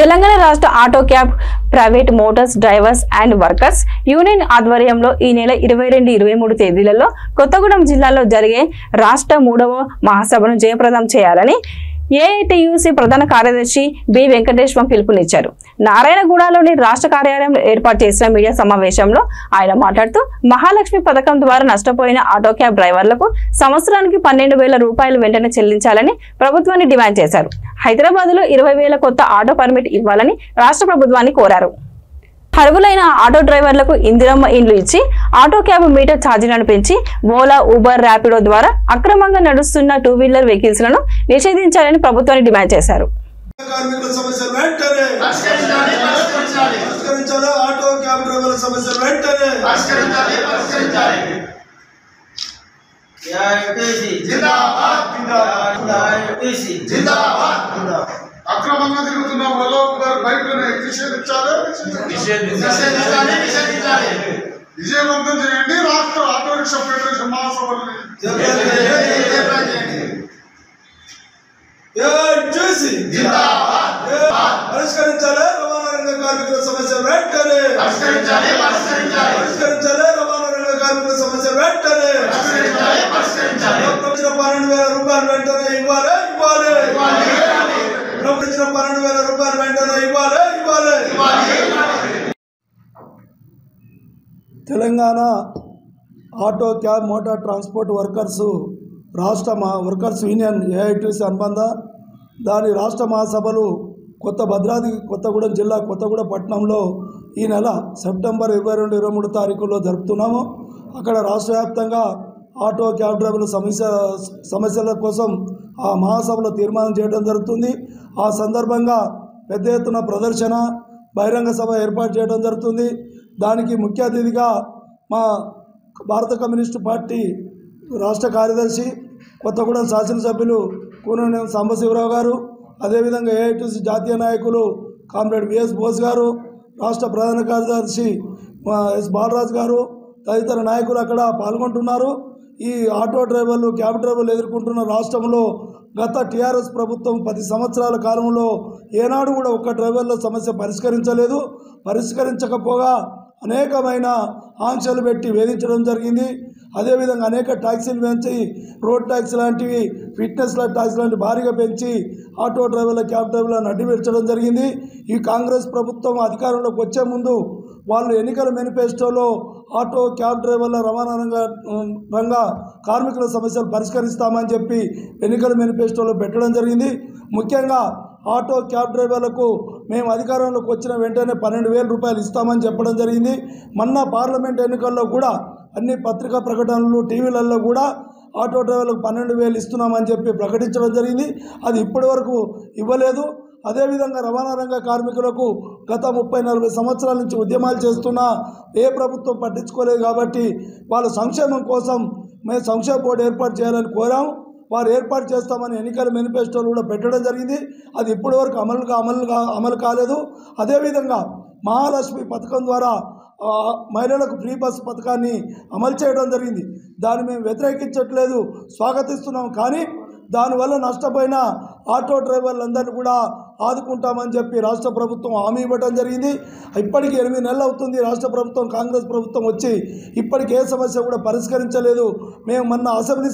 తెలంగాణ రాష్ట్ర auto cab private Motors drivers and workers union ఆధ్వర్యంలో ఈ నెల 22-23 తేదీలలో కొత్తగూడెం జిల్లాలో జరిగే రాష్ట్ర 3వ మహాసభను జయప్రదం చేయాలని ఏఐటియుసి ప్రధాన కార్యదర్శి బి వెంకటేశ్వరం పిలుపునిచ్చారు. నారాయణగూడలోని రాష్ట్ర కార్యాలయంలో ఏర్పాటు చేసిన మీడియా సమావేశంలో ఆయన మాట్లాడుతూ మహాలక్ష్మి పథకం ద్వారా నష్టపోయిన ఆటో క్యాబ్ డ్రైవర్లకు సంవత్సరానికి 12,000 రూపాయలు వెంటనే చెల్లించాలని ప్రభుత్వాన్ని డిమాండ్ చేశారు. హైదరాబాద్ లో 20,000 కొత్త ఆటో పర్మిట్ ఇవ్వాలని రాష్ట్ర ప్రభుత్వాన్ని కోరారు. అర్హులైన ఆటో డ్రైవర్లకు ఇందిరమ్మ ఇండ్లు ఇచ్చి ఆటో క్యాబ్ మీటర్ ఛార్జీలను పెంచి ఓలా, ఊబర్, ర్యాపిడో ద్వారా అక్రమంగా నడుస్తున్న 2 వీలర్ వెహికల్స్ లను నిషేధించాలని ప్రభుత్వాన్ని డిమాండ్ చేశారు. అక్రమంగా తిరుగుతున్న ఓలా, ఊబర్ బైక్లను నిషేధించాలి. విజయవంతం చేయండి. రాష్ట్ర ఆటో రిక్షా ఫెడరేషన్ మహాసభలు పరిష్కరించాలి. రవాణా రంగ కార్మికుల సమస్య వెంటనే పరిష్కరించాలి. రవాణా రంగ కార్మికుల సమస్య వెంటనే 12,000 రూపాయలు వెంటనే ఇవ్వాలి. 12,000 రూపాయలు వెంటనే ఇవ్వాలి. Telangana auto cab motor transport workers రాష్ట్ర వర్కర్స్ యూనియన్ ఏఐటిసి అనుబంధ దాని రాష్ట్ర మహాసభలు భద్రాద్రి కొత్తగూడెం జిల్లా కొత్తగూడెం పట్టణంలో ఈ నెల సెప్టెంబర్ 22-23 తారీఖుల్లో జరుపుతున్నాము. అక్కడ రాష్ట్ర వ్యాప్తంగా ఆటో క్యాబ్ డ్రైవర్ల సమస్యల కోసం ఆ మహాసభలో తీర్మానం చేయడం జరుగుతుంది. ఆ సందర్భంగా పెద్ద ఎత్తున ప్రదర్శన, బహిరంగ సభ ఏర్పాటు చేయడం జరుగుతుంది. దానికి ముఖ్య అతిథిగా మా భారత కమ్యూనిస్టు పార్టీ రాష్ట్ర కార్యదర్శి కొత్తగూడెం శాసనసభ్యులు కూననేని సాంబశివరావు గారు, అదేవిధంగా ఏఐటిసి జాతీయ నాయకులు కామ్రేడ్ విఎస్ బోస్ గారు, రాష్ట్ర ప్రధాన కార్యదర్శి ఎస్ బాలరాజు గారు తదితర నాయకులు అక్కడ పాల్గొంటున్నారు. ఈ ఆటో డ్రైవర్లు, క్యాబ్ డ్రైవర్లు ఎదుర్కొంటున్న రాష్ట్రంలో గత టీఆర్ఎస్ ప్రభుత్వం 10 సంవత్సరాల కాలంలో ఏనాడు కూడా ఒక్క డ్రైవర్ల సమస్య పరిష్కరించలేదు. పరిష్కరించకపోగా అనేకమైన ఆంక్షలు పెట్టి వేధించడం జరిగింది. అదేవిధంగా అనేక ట్యాక్సీలు పెంచి, రోడ్ ట్యాక్స్ లాంటివి, ఫిట్నెస్ ట్యాక్స్ లాంటి భారీగా పెంచి ఆటో డ్రైవర్ల, క్యాబ్ డ్రైవర్లను అడ్డుపెట్టడం జరిగింది. ఈ కాంగ్రెస్ ప్రభుత్వం అధికారంలోకి వచ్చే ముందు వాళ్ళు ఎన్నికల మేనిఫెస్టోలో ఆటో క్యాబ్ డ్రైవర్ల రవాణా రంగ కార్మికుల సమస్యలు పరిష్కరిస్తామని చెప్పి ఎన్నికల మేనిఫెస్టోలో పెట్టడం జరిగింది. ముఖ్యంగా ఆటో క్యాబ్ డ్రైవర్లకు మేము అధికారంలోకి వచ్చిన వెంటనే 12,000 రూపాయలు ఇస్తామని చెప్పడం జరిగింది. మొన్న పార్లమెంట్ ఎన్నికల్లో కూడా అన్ని పత్రికా ప్రకటనలు, టీవీలలో కూడా ఆటో డ్రైవర్లకు 12,000 ఇస్తున్నామని చెప్పి ప్రకటించడం జరిగింది. అది ఇప్పటి వరకు ఇవ్వలేదు. అదేవిధంగా రవాణా రంగ కార్మికులకు గత 30-40 సంవత్సరాల నుంచి ఉద్యమాలు చేస్తున్నా ఏ ప్రభుత్వం పట్టించుకోలేదు. కాబట్టి వాళ్ళ సంక్షేమం కోసం మేము సంక్షేమ బోర్డు ఏర్పాటు చేయాలని కోరాము. వారు ఏర్పాటు చేస్తామని ఎన్నికల మేనిఫెస్టోలు కూడా పెట్టడం జరిగింది. అది ఇప్పటి వరకు అమలు కాలేదు. అదేవిధంగా మహాలక్ష్మి పథకం ద్వారా మహిళలకు ఫ్రీ బస్ పథకాన్ని అమలు చేయడం జరిగింది. దాన్ని మేము వ్యతిరేకించట్లేదు, స్వాగతిస్తున్నాం. కానీ దానివల్ల నష్టపోయిన ఆటో డ్రైవర్లందరినీ కూడా ఆదుకుంటామని చెప్పి రాష్ట్ర ప్రభుత్వం హామీ ఇవ్వడం జరిగింది. ఇప్పటికీ 8 నెలలు అవుతుంది రాష్ట్ర ప్రభుత్వం, కాంగ్రెస్ ప్రభుత్వం వచ్చి ఇప్పటికీ ఏ సమస్య కూడా పరిష్కరించలేదు. మేము మొన్న అసెంబ్లీ